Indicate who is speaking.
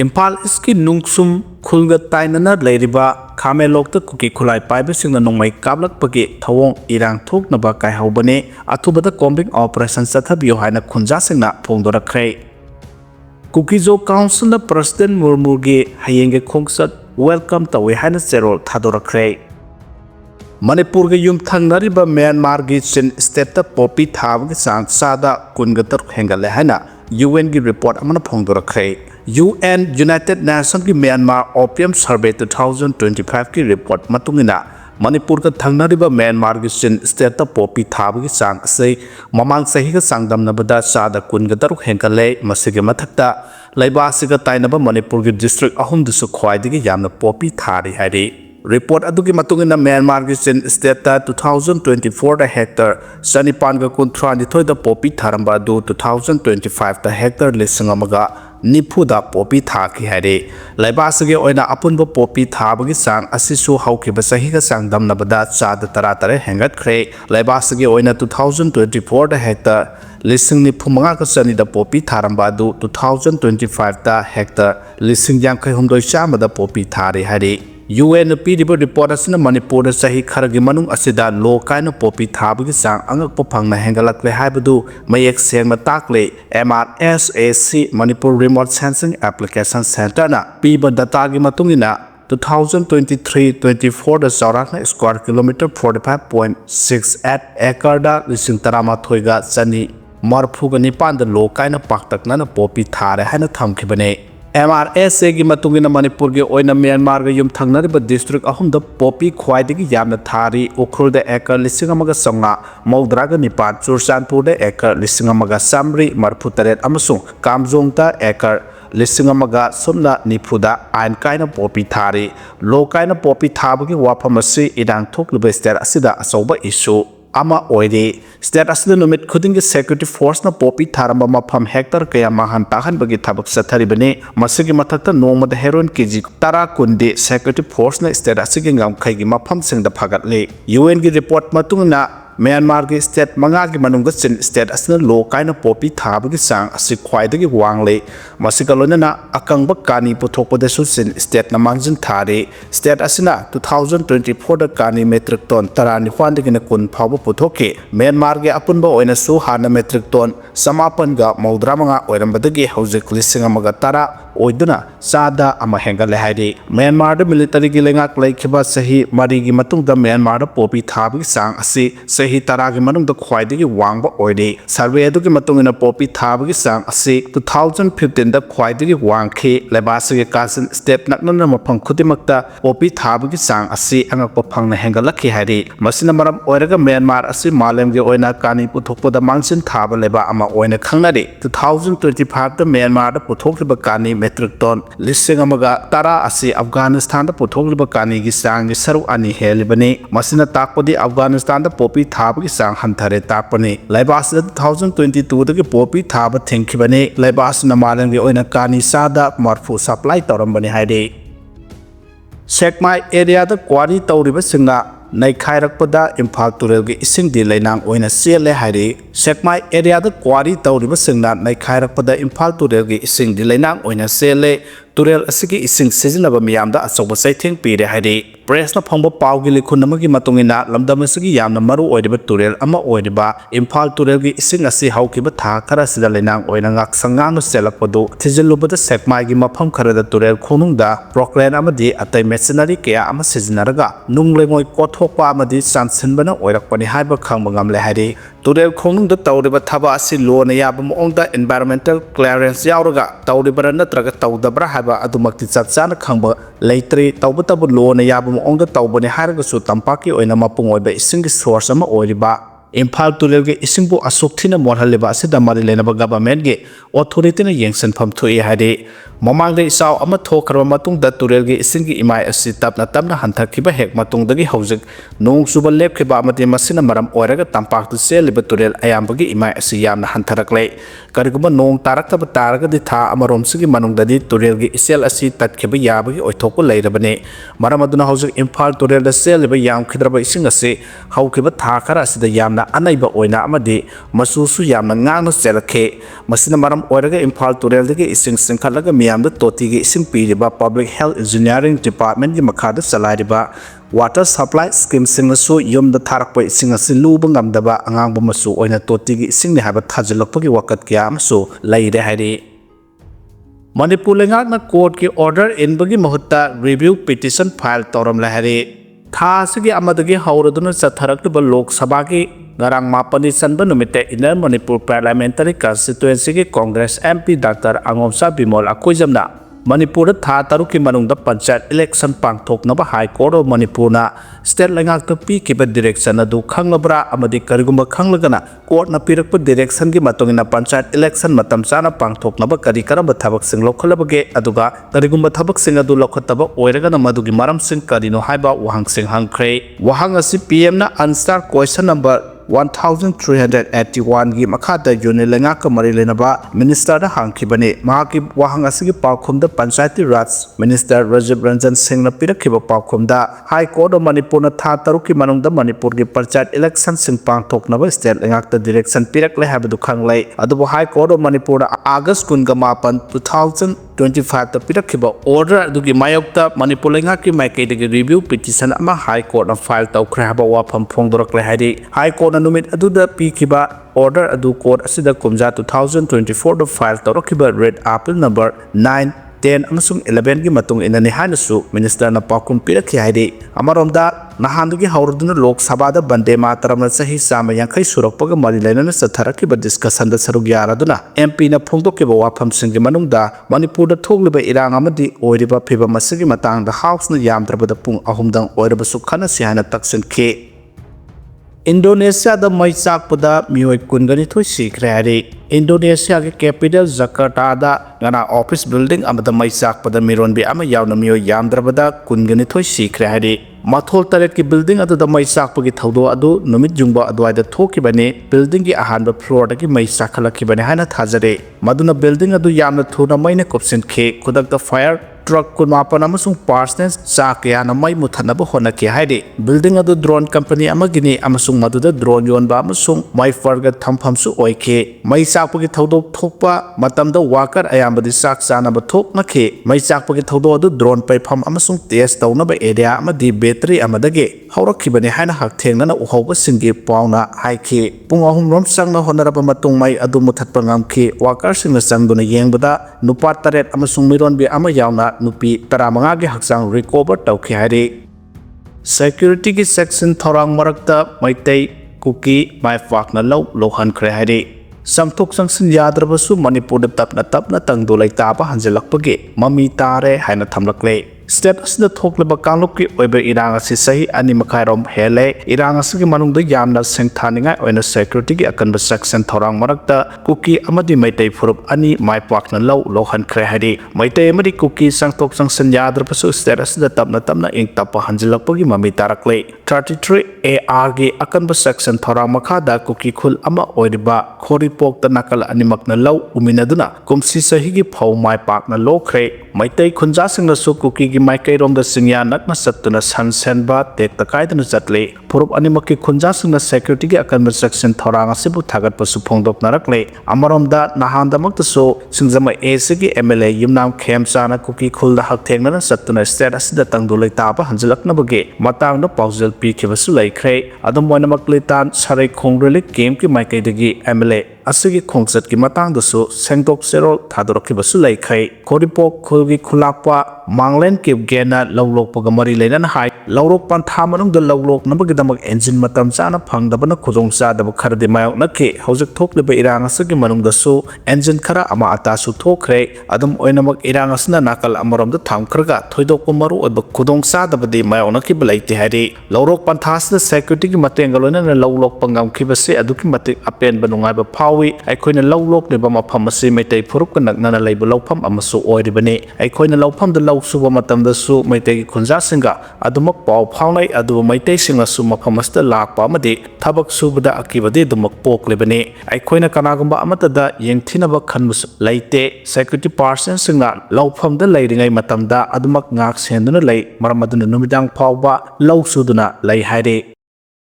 Speaker 1: Impal iski nungsum khulga tainana leiriba khamelokta kuki khulai paibasingna nongmai kablakpagi thawong irang thoknaba kaihawbane athubada combing operation sathabiyo haina khunjasingna phongdorakhrei. Kuki Jo Council na President Murmugi hayenge khongsat welcome tawi haina cherol thadorakhrei. Manipur ge yum thangnariba Myanmar gi chin state ta popi thabgi sang sada kungatar hengale haina UN gi report amana phongdorakhrei. UN United Nations ki Myanmar Opium Survey 2025 ki report matungina Manipur ka thangnariba Myanmar ki chin state ta popi thabgi sang sei mamang sahi ka sangdamnabada sada kungatar hengale masige mathakta laiba siga tainaba Manipur ki district ahum dusu khwaidigi yamna popi thari hari. Report adugi matungina Myanmar ki chin state ta 2024 da hectare sanipan ga kuntrani thoi da popi tharamba du 2025 da hectare lisingamaga nipuda popi thaki hare laibasage oina apunba popi thabagi sang asisu haukiba sahi ga sang damnabada chada taratare hengat khre laibasage oina 2024 da hectare lising ni phumanga ka chani da popi tharamba du 2025 da hectare lising yang khai humdoi chama da popi thari hare UN piriba report asina Manipur da sahi kharagi manung asida lo kaina popi thabagi sang angak pophangna hengalakle haibadu mayek sengma takle MRSAC Manipur Remote Sensing Application Center na piba data gi matungina 2023-24 da saurakna square kilometer 45.68 acre da lising tarama thoiga chani marphuga nipan da lo kaina paktakna na popi thare haina thamkhibane. MRSA gi matungina Manipur ge oina Myanmar ge yum thangnariba district ahum da popi khwaidagi yamna thari ukhul da acre lisingamaga songa maudraga nipan Churchanpur da acre lisingamaga samri marphutaret amasung kamjong ta acre lisingamaga sumna nipuda ain kaina popi thari lo kaina popi thabagi waphamasi idang thokliba state asida asoba issue ama oide state asida numit khudingi security force na popi tharamba mafam hectare kaya mahan tahan bagi thabak satharibane masigi mathakta nongmada heroin kg tara kundi security force na state asigi ngam khaigi mafam singda phagatle UN gi report matungna Myanmar gi state manga gi manungga chin state asina lo kaina popi thabagi sang asi khwaidagi wangle masigalona akangba kani puthokpada su chin state na mangjin thare state asina 2024 da kani metric ton tarani hwandagi na kun phawba puthoke Myanmar gi apunba oina su hana metric ton samapan ga maudramanga oirambadagi hojik lisingamaga tara oiduna sada ama hengale haide Myanmar da military gi lengak laikhiba sahi mari gi matungda Myanmar da popi thabagi sang asi sahi taragi manungda khwaidagi wangba oide survey adugi matungina popi thabagi sang asi 2015 da khwaidagi wangkhe lebasage kasin step naknana mafang khudimakta popi thabagi sang asi angakpa phangna hengalakhi haide masina maram oiraga Myanmar asi malem gi oina kani puthokpada mangsin thaba leba ama oina khangnari 2025 da Myanmar da puthokliba kani metric ton lisingamaga tara asi Afghanistan da puthokliba kani gi sang gi saru ani helibani masina takpadi Afghanistan da popi thabagi sang hanthare tapani laibas 2022 dagi popi thaba thengkhibani laibas na malang gi oina kani sada marfu supply torambani haide sekmai area da kwari tawriba singna naikhairappada Imphal Turel gi ising di lainang oina sele haide sekmai area da kwari tawriba singna naikhairappada Imphal Turel gi ising di lainang oina sele Turel asigi ising sizinaba miyamda asoba saitheng pire haide press na phangba pawgi likhun amagi matungina lamdam asigi yamna maru oidiba Turel ama oidiba Imphal Turel gi ising asi haukiba tha khara sida lainang oina ngak sangang no selakpadu thijilubada sekmai gi mapham kharada Turel khonungda proclaim amadi atai machinery kaya ama sizinaraga nunglengoi kothokpa amadi chansinbana oirakpani haiba khangba ngamle haide Turel khonungda tawriba thaba asi lona yaba moongda environmental clearance yauraga tawribara natraga tawdabra haiba adumakti chapchana khangba leitre tawbatabu lona yaba moongda tawbani haraga su tampaki oina mapung oiba ising source ama oiriba Imphal Turel ge isingbu asokthina morhaleba asida mari lenaba government ge authority na yengsan pham thui hade mamang de isaw ama thokharwa matung da Turel ge ising gi imai asi tapna tapna hanthakhiba hek matung dagi hojik nong suba lepkhiba amati masina maram oiraga tampak tu seliba Turel ayambagi imai asi yamna hantharakle kariguba nong taraktaba taraga di tha amarom sigi manung dadi Turel ge isel asi tatkhiba yabagi oithokku leirabane maram aduna hojik Imphal Turel da seliba yam khidraba ising asi haukhiba tha khara asida yamna yamna anaiba oina amadi masu su yamna ngangna selakhe masina maram oiraga Imphal Turel dagi ising singkhalaga miyamda toti gi ising piriba Public Health Engineering Department gi makhada chalairiba water supply scheme singnasu yumda tharakpa ising asi luba ngamdaba angangba masu oina toti gi ising ni haba thajalakpagi wakat kya amasu laire hairi Manipur lengakna court ki order inbagi mahutta review petition file toram lahari tha asigi amadagi hauraduna chatharakliba Lok Sabha gi ngarang mapani sanba numite Inner Manipur Parliamentary Constituency ki Congress MP Dr. Angomsa Bimol Akoijamna Manipur tha taruki manungda panchayat election pangthoknaba High Court of Manipur na state lengakta pikiba direction adu khanglabra amadi karigumba khanglagana court na pirakpa direction gi matongina panchayat election matam chana pangthoknaba kari karamba thabak sing lokhalabage aduga karigumba thabak sing adu lokhataba oiragana madugi maram sing karino haiba wahang sing hangkhre wahang asi PM na answer question number 1381 gi makhada unit lengaka mari lenaba minister da hangkhibani mahaki wahang asigi paukhumda panchayati raj minister Rajiv Ranjan Singh na pirakhiba paukhumda High Court of Manipur na tha taruki manungda Manipur gi panchayat election sing pangthoknaba state lengakta direction pirakle habadu khanglai adubu High Court of Manipur na August 19 2025 ta pirakhiba order adugi mayokta Manipur lengaki maikaidagi review petition ama High Court na file tawkhre haba wafam phongdorakle haidi High Court numit aduda pikiba order adu court asida kumja 2024 do file tawrakiba red apple number 9 10 amasung 11 gi matung inani hanasu minister na pakum pirakhi haidi amaromda nahandugi hauraduna Lok Sabha da bande mataram na sahi sama yankai surakpaga mari lainana satharakiba discussion da sarug yaraduna MP na phongdokiba wafam singi manungda Manipur da thogliba irang amadi oiriba phiba masigi matang da house na yamdrabada pung ahumdang oiriba sukhana sihana taksin ke Indonesia da mai chakpada mioi kungani thoi sikre hari Indonesia ke capital Jakarta da ngana office building amada mai chakpada mironbi ama yauna mioi yamdrabada kungani thoi sikre hari mathol taret ki building adu da mai chakpagi thodo adu numit jungba adwaida thokibani building ki ahanba floor da ki mai chakhalakibani hana thajare maduna building adu yamna thuna maina kopsin khe khudak da fire truck kunmapan amasung parts ne chakya na mai muthanaba honaki haide building adu drone company amagini amasung maduda drone yonba amasung mai farga thampham su oike mai chakpagi thodok thokpa matamda worker ayambadi chak chanaba thoknakhe mai chakpagi thodo adu drone paifam amasung test tawnaba area amadi battery amadage haurakibani haina hakthengna uhauba singi pauna haike pung ahum rom sangna honaraba matung mai adu muthatpa ngamkhe worker singna sangduna yengbada nupa taret amasung mironbi ama yauna nupi taramanga gi hakchang recover tawkhi hari security gi section thorang marakta Meitei Kuki mai fakna lohan khre hari samthok sangsin yadrabasu Manipur da tapna tangdolai taba hanjelakpage mami tare haina thamlakle state asida thokleba kanglokki oibe irang asi sahi ani makhairom hele irang asigi manungda yamna sengthaningai oina security gi akanba section thorang marakta Kuki amadi Meitei furup ani mai pakna lohan khre hari Meitei amadi Kuki sangtok sangsin yadrabasu state asida tapna ing tapa hanjelakpagi mami tarakle 33 AR gi akanba section thorang makhada Kuki khul ama oiriba khoripok ta nakal ani makna uminaduna kumsi sahi gi phau mai pakna khre Meitei khunja singna su Kuki gi Meitei rom da singya nakna satuna sansenba tek takaidana chatle purup animaki khunja singna security gi akanba section thorang asibu thagat pasu phongdok narakle amarom da nahandamak ta so singjama ACG MLA yumnam khemchana Kuki khulda hakthengna satuna state asida tangdolai taba hanjalakna bage matang na paujal pi khibasu laikre adum moinamak litan sare khongrele game ki Meitei dagi MLA asigi khongchat ki matang da so sengdok serol thadorkibasu laikai khoripok khulgi khulakpa manglen ke gena lawlok pagamari leinan hai lawrok pan thamanung da lawlok nabagi damak engine matam chana phangdabana khujong cha dab kharde mayok nakhe hojik thokleba irang asigi manung da so engine khara ama ata su thokre adum oinamak irang asna nakal amarom da thamkhrga thoidok maru oba khudong cha dabadi mayok nakhi balaite hari lawrok pan thas da security ki matengaloina na lawlok pangam khibase aduki matik apen banungai ba phawi aikoina lawlok ne ba mafam ase Meitei furup ka nakna leiba lawpham amasu oiribane aikoina lawpham da suba matam da su Meitei gi khunja singa adumak paw phawnai adu Meitei singa su mafam asta lakpa amadi thabak subada akibade dumak poklebane aikoina kanagumba amata da yengthinaba khanmus leite security person singa lawpham da leiringai matam da adumak ngak senduna lei maramaduna numidang phawba lawsuduna lei haire